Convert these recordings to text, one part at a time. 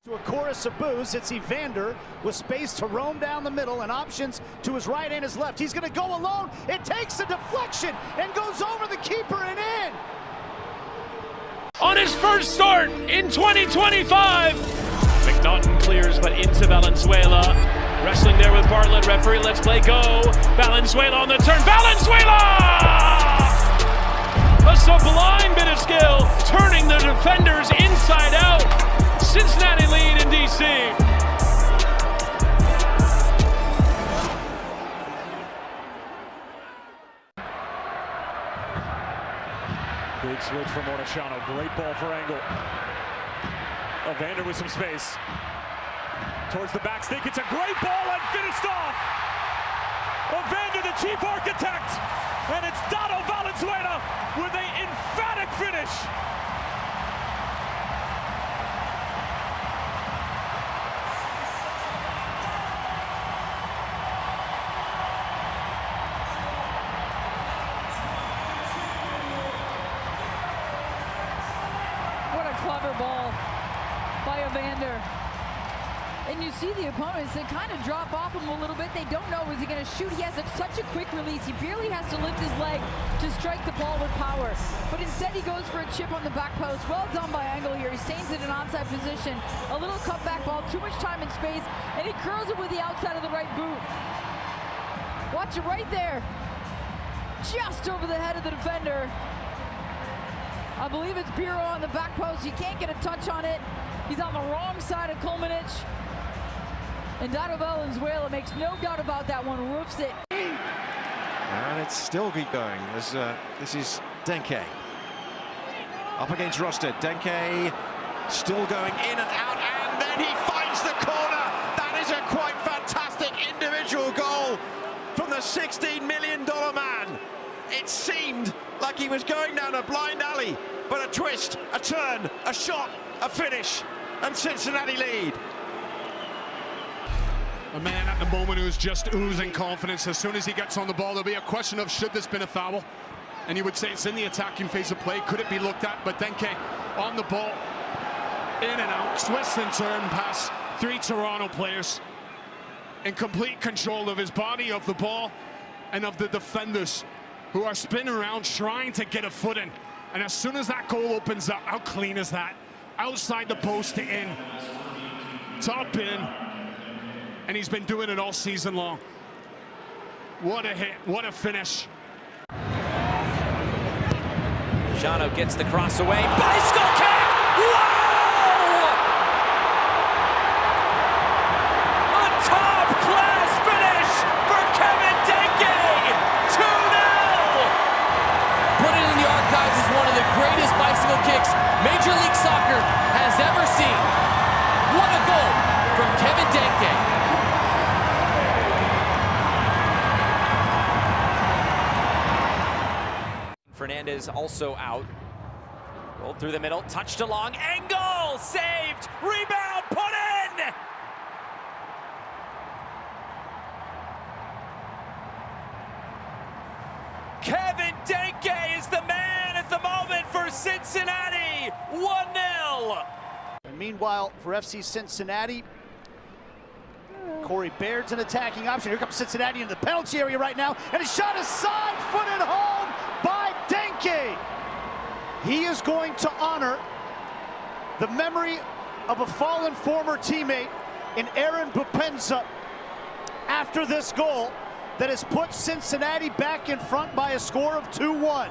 To a chorus of boos, it's Evander with space to roam down the middle and options to his right and his left. He's going to go alone. It takes a deflection and goes over the keeper and in. On his first start in 2025. McNaughton clears, but into Valenzuela. Wrestling there with Bartlett. Referee, let's play go. Valenzuela on the turn. Valenzuela! A sublime bit of skill, turning the defenders inside out. Cincinnati lead in D.C. Big switch from Ornashano. Great ball for Engel. Evander with some space. Towards the back stick. It's a great ball and finished off. Evander, the chief architect. And it's Dono Valenzuela with an emphatic finish. What a clever ball by Evander. And you see the opponents, they kind of drop off him a little bit. They don't know, is he going to shoot? He has such a quick release. He barely has to lift his leg to strike the ball with power. But instead he goes for a chip on the back post. Well done by Engel here. He stays in an onside position. A little cutback ball, too much time and space, and he curls it with the outside of the right boot. Watch it right there. Just over the head of the defender. I believe it's Bureau on the back post. You can't get a touch on it. He's on the wrong side of Kulmanich. And Dono Valenzuela makes no doubt about that one, roofs it. And it's still keep going as this is Denke. Up against Rosted. Denke still going in and out, and then he finds the corner. That is a quite fantastic individual goal from the $16 million man. It seemed like he was going down a blind alley, but a twist, a turn, a shot, a finish, and Cincinnati lead. A man at the moment who's just oozing confidence. As soon as he gets on the ball, there'll be a question of should this been a foul? And you would say it's in the attacking phase of play. Could it be looked at? But Denke on the ball, in and out, twist and turn past three Toronto players in complete control of his body, of the ball, and of the defenders who are spinning around trying to get a foot in. And as soon as that goal opens up, how clean is that? Outside the post to in, top in. And he's been doing it all season long. What a hit, what a finish. Shano gets the cross away, bicycle kick! Whoa! A top-class finish for Kevin Denke! 2-0! Put it in the archives as one of the greatest bicycle kicks Major League Soccer has ever seen. What a goal from Kevin Denke! Fernandez also out. Rolled through the middle, touched along, Engel saved, rebound, put in! Kevin Denke is the man at the moment for Cincinnati, 1-0. And meanwhile, for FC Cincinnati, Corey Baird's an attacking option. Here comes Cincinnati in the penalty area right now, and a shot is side-footed home by Denke. He is going to honor the memory of a fallen former teammate in Aaron Bupenza after this goal that has put Cincinnati back in front by a score of 2-1.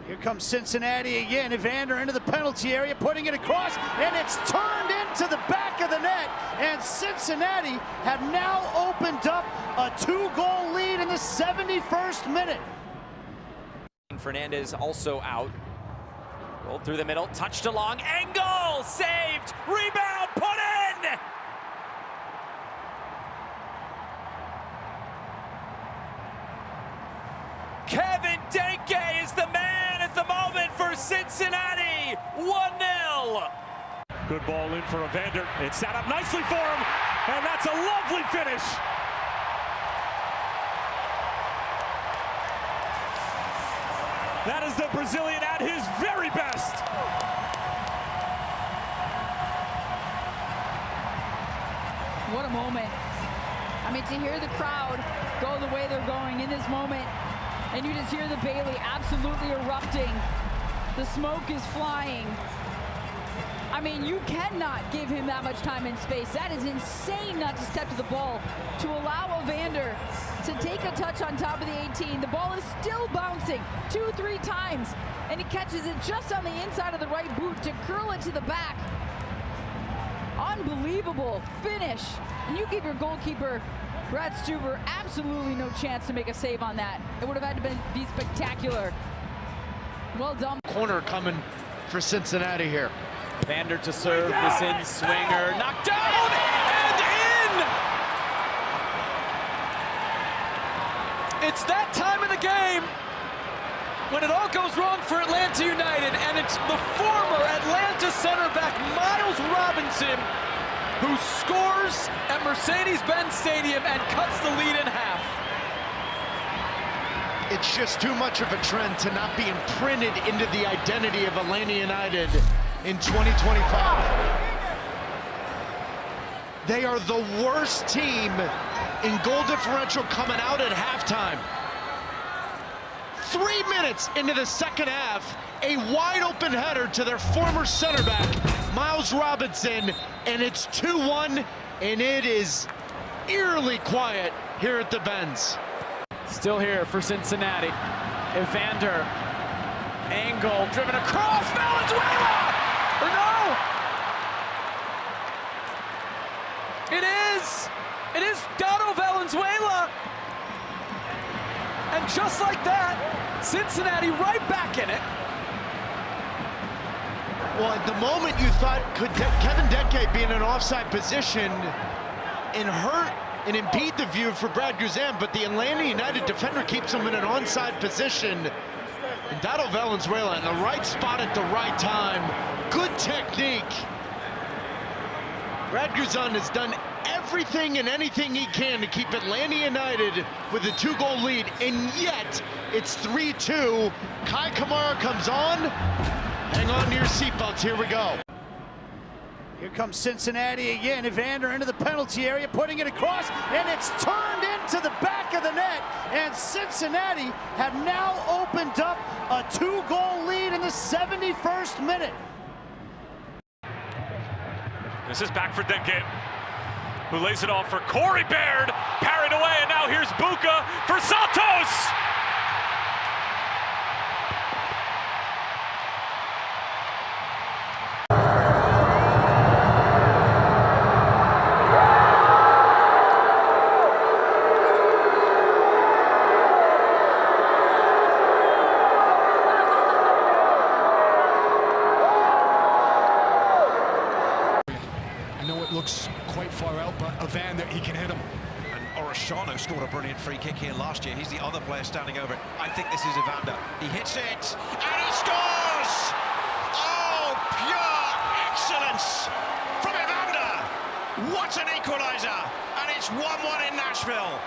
Here comes Cincinnati again. Evander into the penalty area, putting it across, and it's turned into the back of the net. And Cincinnati have now opened up a 2-goal lead in the 71st minute. Fernandez also out. Rolled through the middle, touched along, Engel saved, rebound, put in! Kevin Denke is the man at the moment for Cincinnati, 1-0. Good ball in for Evander. It's set up nicely for him, and that's a lovely finish. That is the Brazilian at his very best. moment. I mean, to hear the crowd go the way they're going in this moment, and you just hear the Bailey absolutely erupting. The smoke is flying. I mean, you cannot give him that much time and space. That is insane not to step to the ball, to allow Evander to take a touch on top of the 18. The ball is still bouncing 2-3 times, and he catches it just on the inside of the right boot to curl it to the back. Unbelievable finish. And you give your goalkeeper, Brad Stuver, absolutely no chance to make a save on that. It would have had to be spectacular. Well done. Corner coming for Cincinnati here. Evander to serve, this in swinger, knocked down and in! It's that time of the game when it all goes wrong for Atlanta United, and it's the former Atlanta center back Miles Robinson who scores at Mercedes-Benz Stadium and cuts the lead in half. It's just too much of a trend to not be imprinted into the identity of Atlanta United in 2025. They are the worst team in goal differential coming out at halftime. 3 minutes into the second half, a wide open header to their former center back, Miles Robinson, and it's 2-1, and it is eerily quiet here at the Benz. Still here for Cincinnati. Evander, angle, driven across, Valenzuela! Or no! It is Dado Valenzuela! And just like that, Cincinnati right back in it. Well, at the moment you thought, could Kevin Denke be in an offside position and hurt and impede the view for Brad Guzan, but the Atlanta United defender keeps him in an onside position. And Dado Valenzuela in the right spot at the right time. Good technique. Brad Guzan has done everything and anything he can to keep Atlanta United with a 2-goal lead, and yet it's 3-2. Kai Kamara comes on. Hang on to your seatbelts, here we go. Here comes Cincinnati again. Evander into the penalty area, putting it across, and it's turned into the back of the net. And Cincinnati have now opened up a 2-goal lead in the 71st minute. This is back for Denke, who lays it off for Corey Baird, parried away, and now here's Buka for Santos! Looks quite far out, but Evander, he can hit him. And Oroshano scored a brilliant free kick here last year. He's the other player standing over it. I think this is Evander. He hits it, and he scores! Oh, pure excellence from Evander! What an equaliser! And it's 1-1 in Nashville.